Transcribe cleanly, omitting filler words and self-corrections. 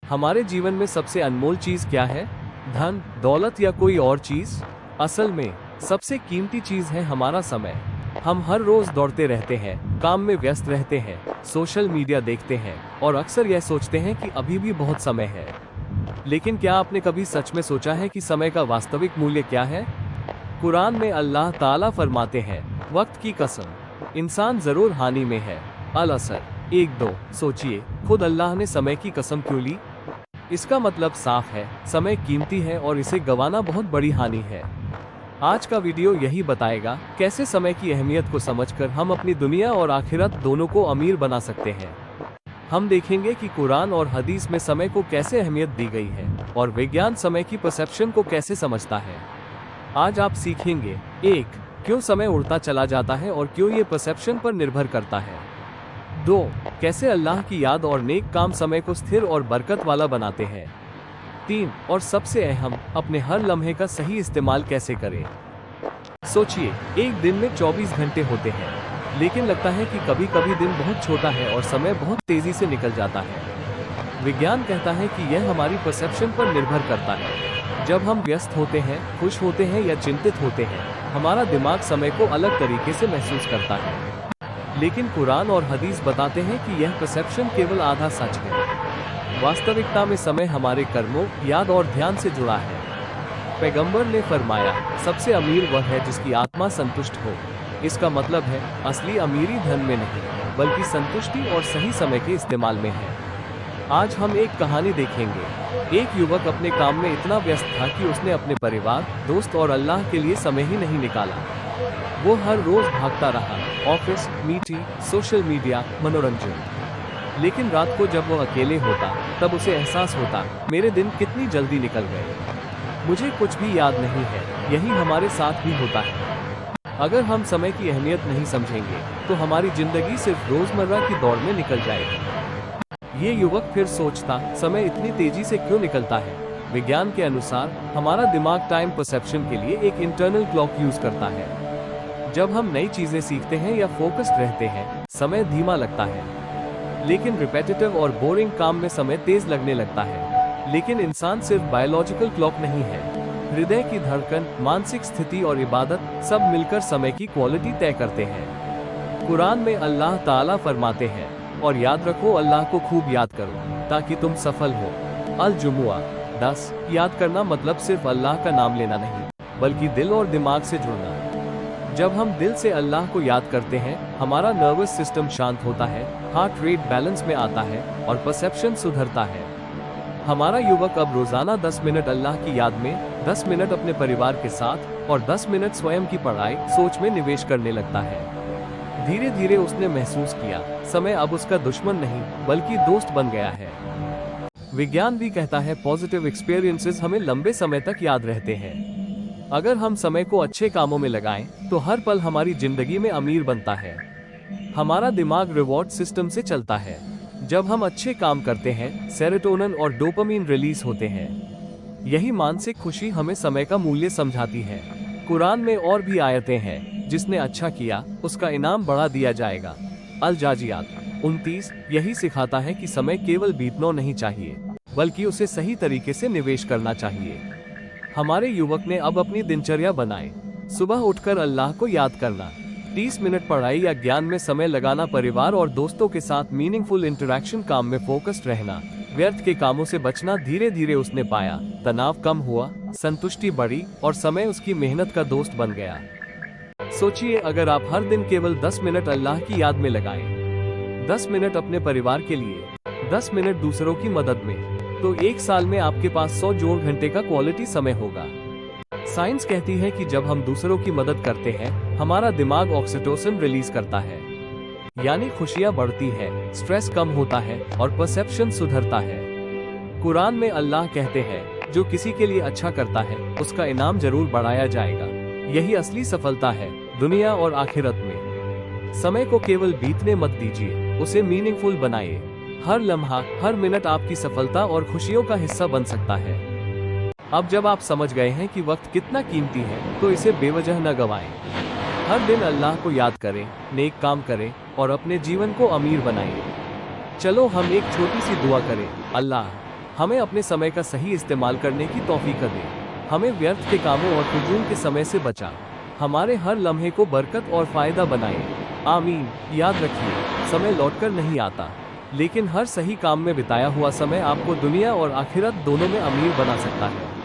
हमारे जीवन में सबसे अनमोल चीज क्या है? धन, दौलत या कोई और चीज? असल में सबसे कीमती चीज है हमारा समय। हम हर रोज दौड़ते रहते हैं, काम में व्यस्त रहते हैं, सोशल मीडिया देखते हैं और अक्सर यह सोचते हैं कि अभी भी बहुत समय है। लेकिन क्या आपने कभी सच में सोचा है कि समय का वास्तविक मूल्य क्या है? कुरान में अल्लाह ताला फरमाते हैं, वक्त की कसम, इंसान जरूर हानि में है। अल असर 1-2। सोचिए, खुद अल्लाह ने समय की कसम क्यों ली? इसका मतलब साफ है, समय कीमती है और इसे गंवाना बहुत बड़ी हानि है। आज का वीडियो यही बताएगा कैसे समय की अहमियत को समझकर हम अपनी दुनिया और आखिरत दोनों को अमीर बना सकते हैं। हम देखेंगे कि कुरान और हदीस में समय को कैसे अहमियत दी गई है और विज्ञान समय की परसेप्शन को कैसे समझता है। आज आप सीखेंगे 1. क्यों समय उड़ता चला जाता है और क्यों ये परसेप्शन पर निर्भर करता है। 2. कैसे अल्लाह की याद और नेक काम समय को स्थिर और बरकत वाला बनाते हैं। 3. और सबसे अहम, अपने हर लम्हे का सही इस्तेमाल कैसे करें। सोचिए, एक दिन में 24 घंटे होते हैं, लेकिन लगता है कि कभी कभी दिन बहुत छोटा है और समय बहुत तेजी से निकल जाता है। विज्ञान कहता है कि यह हमारी परसेप्शन पर निर्भर करता है। जब हम व्यस्त होते हैं, खुश होते हैं या चिंतित होते हैं, हमारा दिमाग समय को अलग तरीके से महसूस करता है। लेकिन कुरान और हदीस बताते हैं कि यह परसेप्शन केवल आधा सच है। वास्तविकता में समय हमारे कर्मों, याद और ध्यान से जुड़ा है। पैगंबर ने फरमाया, सबसे अमीर वह है जिसकी आत्मा संतुष्ट हो। इसका मतलब है, असली अमीरी धन में नहीं, बल्कि संतुष्टि और सही समय के इस्तेमाल में है। आज हम एक कहानी देखेंगे। एक युवक अपने काम में इतना व्यस्त था कि उसने अपने परिवार, दोस्त और अल्लाह के लिए समय ही नहीं निकाला। वो हर रोज भागता रहा, ऑफिस, मीटिंग, सोशल मीडिया, मनोरंजन। लेकिन रात को जब वो अकेले होता, तब उसे एहसास होता, मेरे दिन कितनी जल्दी निकल गए, मुझे कुछ भी याद नहीं है। यही हमारे साथ भी होता है। अगर हम समय की अहमियत नहीं समझेंगे, तो हमारी जिंदगी सिर्फ रोजमर्रा की दौड़ में निकल जाएगी। ये युवक फिर सोचता, समय इतनी तेजी से क्यों निकलता है? विज्ञान के अनुसार हमारा दिमाग टाइम परसेप्शन के लिए एक इंटरनल क्लॉक यूज करता है। जब हम नई चीजें सीखते हैं या फोकस्ड रहते हैं, समय धीमा लगता है। लेकिन रिपेटिटिव और बोरिंग काम में समय तेज लगने लगता है। लेकिन इंसान सिर्फ बायोलॉजिकल क्लॉक नहीं है। हृदय की धड़कन, मानसिक स्थिति और इबादत सब मिलकर समय की क्वालिटी तय करते हैं। कुरान में अल्लाह ताला फरमाते हैं, और याद रखो, अल्लाह को खूब याद करो ताकि तुम सफल हो। अल जुमुआ 10। याद करना मतलब सिर्फ अल्लाह का नाम लेना नहीं, बल्कि दिल और दिमाग से जुड़ना। जब हम दिल से अल्लाह को याद करते हैं, हमारा नर्वस सिस्टम शांत होता है, हार्ट रेट बैलेंस में आता है और परसेप्शन सुधरता है। हमारा युवक अब रोजाना 10 मिनट अल्लाह की याद में, 10 मिनट अपने परिवार के साथ और 10 मिनट स्वयं की पढ़ाई, सोच में निवेश करने लगता है। धीरे धीरे उसने महसूस किया, समय अब उसका दुश्मन नहीं, बल्कि दोस्त बन गया है। विज्ञान भी कहता है, पॉजिटिव एक्सपीरियंसेस हमें लंबे समय तक याद रहते हैं। अगर हम समय को अच्छे कामों में लगाएं, तो हर पल हमारी जिंदगी में अमीर बनता है। हमारा दिमाग रिवॉर्ड सिस्टम से चलता है। जब हम अच्छे काम करते हैं, सेरोटोनिन और डोपामीन रिलीज होते हैं। यही मानसिक खुशी हमें समय का मूल्य समझाती है। कुरान में और भी आयतें हैं, जिसने अच्छा किया उसका इनाम बढ़ा दिया जाएगा। अल जाजियात 29 यही सिखाता है कि समय केवल बीतना नहीं चाहिए, बल्कि उसे सही तरीके से निवेश करना चाहिए। हमारे युवक ने अब अपनी दिनचर्या बनाई। सुबह उठकर अल्लाह को याद करना, 30 मिनट पढ़ाई या ज्ञान में समय लगाना, परिवार और दोस्तों के साथ मीनिंगफुल इंटरेक्शन, काम में फोकस्ड रहना, व्यर्थ के कामों से बचना। धीरे धीरे उसने पाया, तनाव कम हुआ, संतुष्टि बढ़ी और समय उसकी मेहनत का दोस्त बन गया। सोचिए, अगर आप हर दिन केवल 10 मिनट अल्लाह की याद में लगाएं, 10 मिनट अपने परिवार के लिए, 10 मिनट दूसरों की मदद में, तो एक साल में आपके पास 100 जोड़ घंटे का क्वालिटी समय होगा। साइंस कहती है कि जब हम दूसरों की मदद करते हैं, हमारा दिमाग ऑक्सीटोसिन रिलीज करता है, यानी खुशियां बढ़ती है, स्ट्रेस कम होता है और परसेप्शन सुधरता है। कुरान में अल्लाह कहते हैं, जो किसी के लिए अच्छा करता है, उसका इनाम जरूर बढ़ाया जाएगा। यही असली सफलता है, दुनिया और आखिरत में। समय को केवल बीतने मत दीजिए, उसे मीनिंगफुल बनाइए। हर लम्हा, हर मिनट आपकी सफलता और खुशियों का हिस्सा बन सकता है। अब जब आप समझ गए हैं कि वक्त कितना कीमती है, तो इसे बेवजह न गंवाएं। हर दिन अल्लाह को याद करें, नेक काम करें और अपने जीवन को अमीर बनाएं। चलो हम एक छोटी सी दुआ करें। अल्लाह, हमें अपने समय का सही इस्तेमाल करने की तौफीक दे। हमें व्यर्थ के कामों और फिजूल के समय से बचा। हमारे हर लम्हे को बरकत और फायदा बनाए। आमीन। याद रखिए, समय लौटकर नहीं आता, लेकिन हर सही काम में बिताया हुआ समय आपको दुनिया और आखिरत दोनों में अमीर बना सकता है।